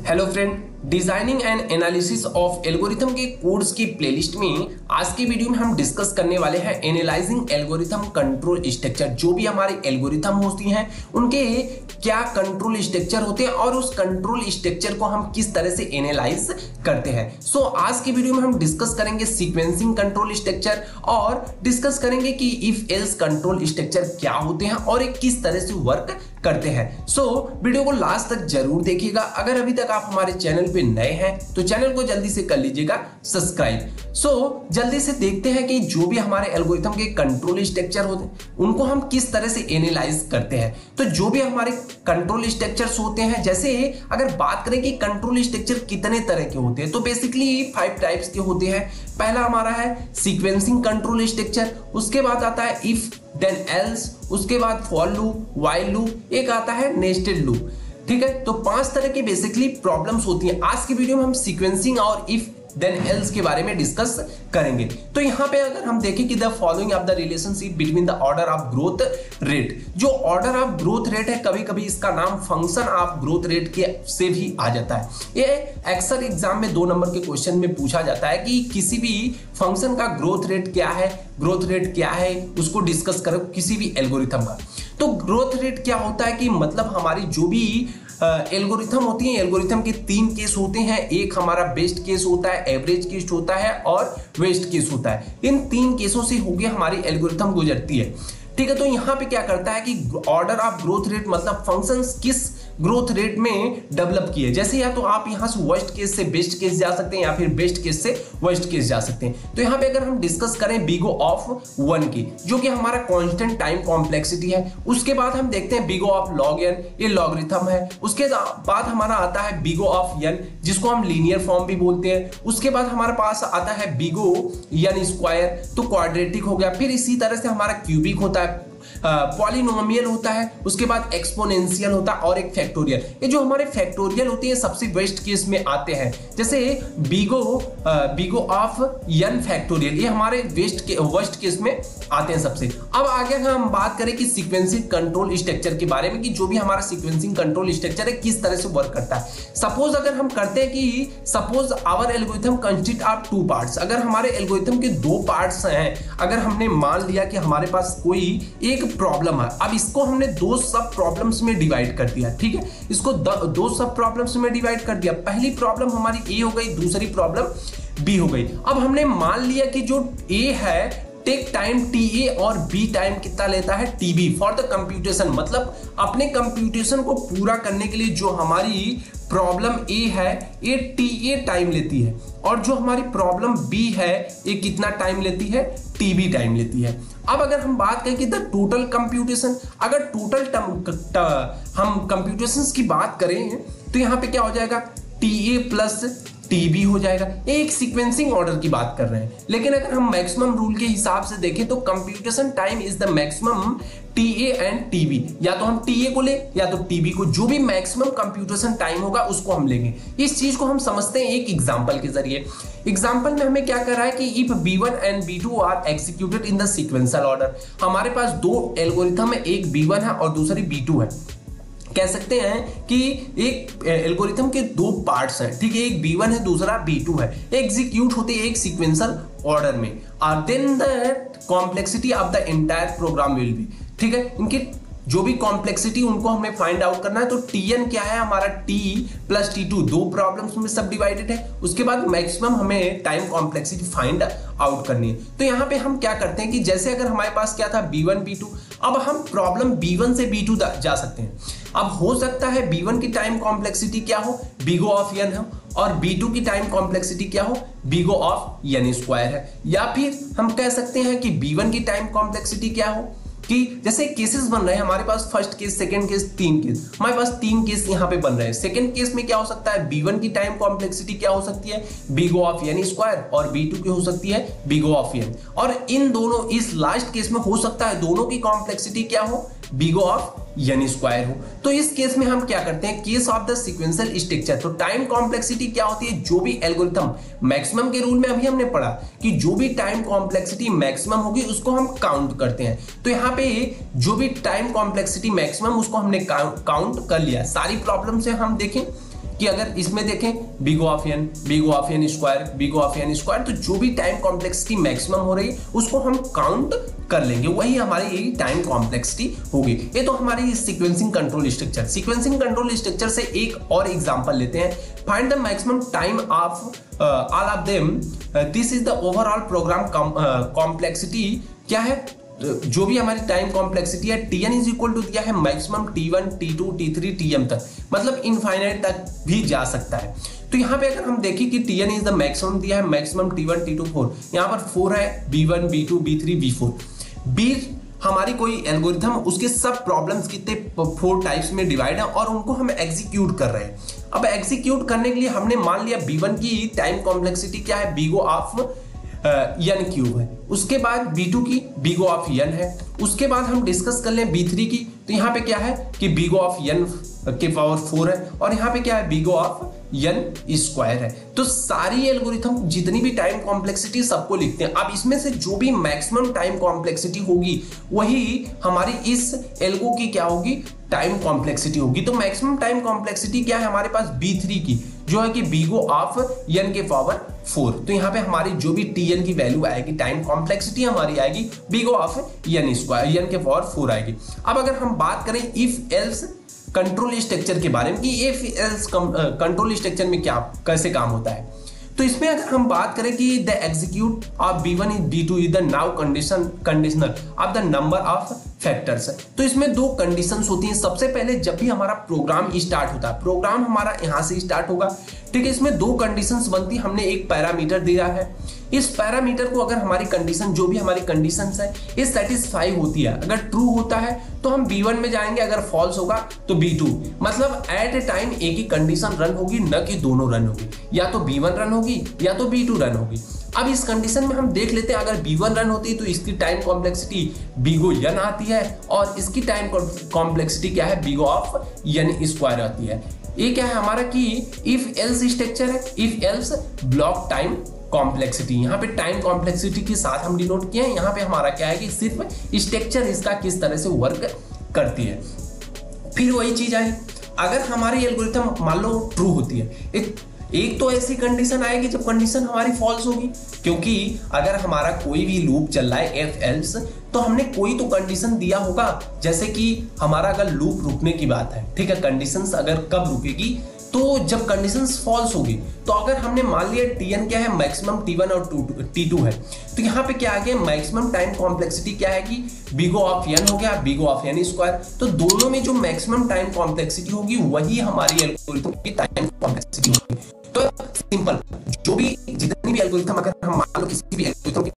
Hello friend, designing and analysis of algorithm के course की playlist में आज की वीडियो में हम डिस्कस करने वाले हैं एनालाइजिंग एल्गोरिथम कंट्रोल स्ट्रक्चर। जो भी हमारे एल्गोरिथम होती हैं उनके क्या कंट्रोल स्ट्रक्चर होते हैं और उस कंट्रोल स्ट्रक्चर को हम किस तरह से एनालाइज करते हैं। सो आज की वीडियो में हम डिस्कस करेंगे सीक्वेंसिंग कंट्रोल स्ट्रक्चर और डिस्कस करेंगे कि इफ एल्स कंट्रोल स्ट्रक्चर क्या होते हैं और एक किस तरह से वर्क करते हैं। सो वीडियो को लास्ट तक जरूर देखिएगा। अगर अभी तक आप हमारे चैनल पे नए हैं तो चैनल को जल्दी से कर लीजिएगा सब्सक्राइब। सो जल्दी से देखते हैं कि जो भी हमारे एल्गोरिथम के कंट्रोल स्ट्रक्चर होते हैं उनको हम किस तरह से एनालाइज करते हैं। तो जो भी हमारे कंट्रोल स्ट्रक्चर्स होते हैं, जैसे अगर बात करें कि कंट्रोल स्ट्रक्चर कितने तरह के होते हैं, तो बेसिकली 5 टाइप्स के होते हैं। पहला हमारा है सीक्वेंसिंग कंट्रोल स्ट्रक्चर, उसके बाद आता है इफ देन एल्स, उसके बाद फॉर लूप, व्हाइल लूप, एक आता है नेस्टेड लूप। ठीक है, तो 5 तरह की बेसिकली प्रॉब्लम्स होती हैं। आज की वीडियो में हम सीक्वेंसिंग और इफ देन एल्स के बारे में डिस्कस करेंगे। तो यहाँ पे अगर हम देखें कि the following of the relationship between the order of growth rate, जो ऑर्डर ऑफ ग्रोथ रेट है, कभी कभी इसका नाम फंक्शन ऑफ ग्रोथ रेट के से भी आ जाता है। ये अक्सर एग्जाम में 2 नंबर के क्वेश्चन में पूछा जाता है कि किसी भी फंक्शन का ग्रोथ रेट क्या है, ग्रोथ रेट क्या है, उसको डिस्कस करो किसी भी एल्गोरिथम का। तो ग्रोथ रेट क्या होता है कि मतलब हमारी जो भी एल्गोरिथम होती है, एल्गोरिथम के 3 केस होते हैं। एक हमारा बेस्ट केस होता है, एवरेज केस होता है और वेस्ट केस होता है। इन 3 केसों से होकर हमारी एल्गोरिथम गुजरती है। ठीक है, तो यहाँ पे क्या करता है कि ऑर्डर ऑफ ग्रोथ रेट मतलब फंक्शंस किस ग्रोथ रेट में डेवलप किए। जैसे या तो आप यहाँ से वर्स्ट केस से बेस्ट केस जा सकते हैं या फिर बेस्ट केस से वर्स्ट केस जा सकते हैं। तो यहाँ पे अगर हम डिस्कस करें बिगो ऑफ 1 की, जो कि हमारा कांस्टेंट टाइम कॉम्प्लेक्सिटी है। उसके बाद हम देखते हैं बिगो ऑफ लॉग n, ये लॉगरिथम है। उसके बाद हमारा आता है बिगो ऑफ n, जिसको हम लीनियर फॉर्म भी बोलते हैं। उसके बाद हमारे पास आता है बिगो n स्क्वायर, तो क्वाड्रेटिक हो गया। फिर इसी तरह से हमारा क्यूबिक होता है, पॉलिनोमियल होता है, उसके बाद एक्सपोनेंशियल होता है और एक फैक्टोरियल। ये जो हमारे फैक्टोरियल होते हैं सबसे वेस्ट केस में आते हैं। जैसे बिगो ऑफ n फैक्टोरियल, ये हमारे वर्स्ट केस में आते हैं सबसे। अब आगे हम बात करें कि सीक्वेंसिंग कंट्रोल स्ट्रक्चर के बारे में, कि जो भी हमारा सीक्वेंसिंग कंट्रोल स्ट्रक्चर है किस तरह से वर्क करता है। सपोज अगर हम करते हैं कि suppose our algorithm consist of 2 parts, अगर हमारे एल्गोरिथम के 2 पार्ट्स हैं, अगर हमने मान लिया कि हमारे पास कोई एक प्रॉब्लम है, अब इसको हमने 2 सब प्रॉब्लम्स में डिवाइड कर दिया। ठीक है, इसको 2 सब प्रॉब्लम्स में डिवाइड कर दिया। पहली प्रॉब्लम हमारी ए हो गई, दूसरी प्रॉब्लम बी हो गई। अब हमने मान लिया कि जो ए है टेक टाइम TA और बी टाइम कितना लेता है TB फॉर द कंप्यूटेशन, मतलब अपने कंप्यूटेशन को पूरा करने के लिए जो हमारी प्रॉब्लम ए है ये TA टाइम लेती है और जो हमारी प्रॉब्लम B है ये कितना टाइम लेती है, TB टाइम लेती है। अब अगर हम बात करें कि द टोटल कंप्यूटेशन, अगर टोटल हम कंप्यूटेशंस की बात करें तो यहाँ पे क्या हो जाएगा, TA प्लस TB हो जाएगा। एक सीक्वेंसिंग ऑर्डर की बात कर रहे हैं, लेकिन अगर हम मैक्सिमम रूल के हिसाब से देखें तो computation time is the maximum TA and TB। या तो हम TA को ले या तो TB को, जो भी मैक्सिमम कंप्यूटेशन टाइम होगा उसको हम लेंगे। इस चीज को हम समझते हैं एक एग्जांपल के जरिए। एग्जांपल में हमें क्या कर रहा है कि if B1 and B2 are executed in the sequential order, हमारे पास 2 एल्गोरिथम है, एक B1 है और दूसरी B2 है। कह सकते हैं कि एक एल्गोरिथम के 2 पार्ट्स हैं। ठीक है, एक B1 है, दूसरा B2 है, एग्जीक्यूट होते हैं एक सीक्वेंशियल ऑर्डर में। Then the complexity of the entire program will be, ठीक है, इनकी जो भी कॉम्प्लेक्सिटी उनको हमें फाइंड आउट करना है। तो Tn क्या है हमारा, T प्लस T2, 2 प्रॉब्लम्स में सब डिवाइडेड है। उसके बाद मैक्सिमम हमें टाइम कॉम्प्लेक्सिटी फाइंड आउट करनी है। तो यहाँ पे हम क्या करते हैं कि जैसे अगर हमारे पास क्या था B1 B2, अब हम प्रॉब्लम B1 से B2 जा सकते हैं। अब हो सकता है B1 की टाइम कॉम्प्लेक्सिटी क्या हो, बिगो ऑफ n हो, और B2 की टाइम कॉम्प्लेक्सिटी क्या हो, बिगो ऑफ n स्क्वायर है। या फिर हम कह सकते हैं कि B1 की टाइम कॉम्प्लेक्सिटी क्या हो, कि जैसे केसेस बन रहे हैं हमारे पास, first case, second case, 3 case, हमारे पास 3 केस यहाँ पे बन रहे हैं। सेकंड केस में क्या हो सकता है, B1 की टाइम कॉम्प्लेक्सिटी क्या हो सकती है, बिगो ऑफ n स्क्वायर, और B2 की हो सकती है बिगो ऑफ n। और इन दोनों, इस लास्ट केस में हो सकता है दोनों की कॉम्प्लेक्सिटी क्या हो, बिगो ऑफ n स्क्वायर हो। तो इस केस में हम क्या करते हैं, case of the sequential structure, तो टाइम कॉम्प्लेक्सिटी क्या होती है, जो भी एल्गोरिथम मैक्सिमम के रूल में अभी हमने पढ़ा कि जो भी टाइम कॉम्प्लेक्सिटी मैक्सिमम होगी उसको हम काउंट करते हैं। तो यहाँ पे जो भी टाइम कॉम्प्लेक्सिटी मैक्सिमम उसको हमने काउंट कर लिया। सारी प्रॉब्लम से हम देखें कि अगर इसमें देखें big of n स्क्वायर, तो जो भी टाइम कॉम्प्लेक्सिटी मैक्सिमम हो रही है उसको हम काउंट कर लेंगे, वही हमारी यही टाइम कॉम्प्लेक्सिटी होगी। ये तो हमारी सीक्वेंसिंग कंट्रोल स्ट्रक्चर से एक और एग्जांपल लेते हैं। Find the maximum time of all of them, this is the overall program complexity. क्या है, जो भी हमारी टाइम कॉम्प्लेक्सिटी है Tn इज इक्वल टू दिया है maximum T1 T2 T3 Tm तक, मतलब इनफाइनाइट तक भी जा सकता है। तो यहाँ पे अगर हम देखें कि Tn इज द मैक्सिमम दिया है, मैक्सिमम T1 T2 4, यहाँ पर 4 है, B1 B2 B3 B4। B हमारी कोई एल्गोरिथम, उसके सब प्रॉब्लम्स कितने 4 टाइप्स में डिवाइड है और उनको हम एग्जीक्यूट कर रहे हैं। अब एग्जीक्यूट करने के लिए हमने मान लिया B1 की टाइम कॉम्प्लेक्सिटी क्या है, बिगो ऑफ n क्यूब है, उसके बाद B2 की बिगो ऑफ n है, उसके बाद हम डिस्कस कर लें B3 की, तो यहाँ पे क्या है कि बिगो ऑफ n के पावर 4 है और यहाँ पे क्या है बिगो ऑफ n स्क्वायर है। तो सारी एल्गोरिथम जितनी भी टाइम कॉम्प्लेक्सिटी सबको लिखते हैं। अब इसमें से जो भी मैक्सिमम टाइम कॉम्प्लेक्सिटी होगी वही हमारी इस एल्गो की क्या होगी, टाइम कॉम्प्लेक्सिटी होगी। तो मैक्सिमम टाइम कॉम्प्लेक्सिटी क्या है हमारे पास B3 की, जो है कि बिगो ऑफ n के पावर 4। तो यहाँ पे हमारी जो भी Tn की वैल्यू आएगी, टाइम कॉम्प्लेक्सिटी हमारी आएगी big O of n square, n के पावर 4 आएगी। अब अगर हम बात करें इफ एल्स कंट्रोल स्ट्रक्चर के बारे में कि इफ एल्स कंट्रोल स्ट्रक्चर में क्या कैसे काम होता है, तो इसमें अगर हम बात करें कि the execute of B1 is B2 is the now conditional of the number of factors. तो इसमें दो कंडीशंस होती हैं। सबसे पहले जब भी हमारा प्रोग्राम स्टार्ट होता है, प्रोग्राम हमारा यहाँ से स्टार्ट होगा, ठीक है। इसमें दो कंडीशंस बनती, हमने एक पैरामीटर दिया है, इस पैरामीटर को अगर हमारी कंडीशन, जो भी हमारी कंडीशंस है, ये सेटिस्फाई होती है, अगर ट्रू होता है तो हम B1 में जाएंगे, अगर फॉल्स होगा तो B2। मतलब एट ए टाइम एक ही कंडीशन रन होगी, न कि दोनों रन होगी, या तो B1 रन होगी या तो B2 रन होगी। अब इस कंडीशन में हम देख लेते हैं, अगर B1 रन होती है तो इसकी टाइम कॉम्प्लेक्सिटी बिगो n आती है और इसकी टाइम कॉम्प्लेक्सिटी क्या है, बिगो ऑफ n स्क्वायर आती है। ये क्या है हमारा कि इफ एल्स स्ट्रक्चर है, if else block time complexity, यहाँ पे टाइम कॉम्प्लेक्सिटी के साथ हम डिनोट किए हैं। यहाँ पे हमारा क्या है कि सिर्फ स्ट्रक्चर इसका किस तरह से वर्क करती है। फिर वही चीज आई, अगर हमारी एल्गोरिथम मान लो ट्रू होती है, एक तो ऐसी कंडीशन आएगी जब कंडीशन हमारी फॉल्स होगी, क्योंकि अगर हमारा कोई भी लूप चल रहा है इफ एल्स, तो हमने कोई तो कंडीशन दिया होगा, जैसे कि हमारा अगर लूप रुकने की बात है, ठीक है, कंडीशंस अगर कब रुकेगी, तो जब कंडीशंस फॉल्स होगी। तो अगर हमने मान लिया Tn क्या है, मैक्सिमम T1 और T2 है, तो यहाँ पे क्या आ गया, मैक्सिमम टाइम कॉम्प्लेक्सिटी क्या है कि बिगो ऑफ n हो गया, बिगो ऑफ n स्क्वायर। तो दोनों में जो मैक्सिमम टाइम कॉम्प्लेक्सिटी होगी वही हमारी एल्गोरिथम की टाइम कॉम्प्लेक्सिटी होगी। तो सिंपल, जो भी जितनी भी एल्गोरिथम, अगर हम मान लो किसी भी एल्गोरिथम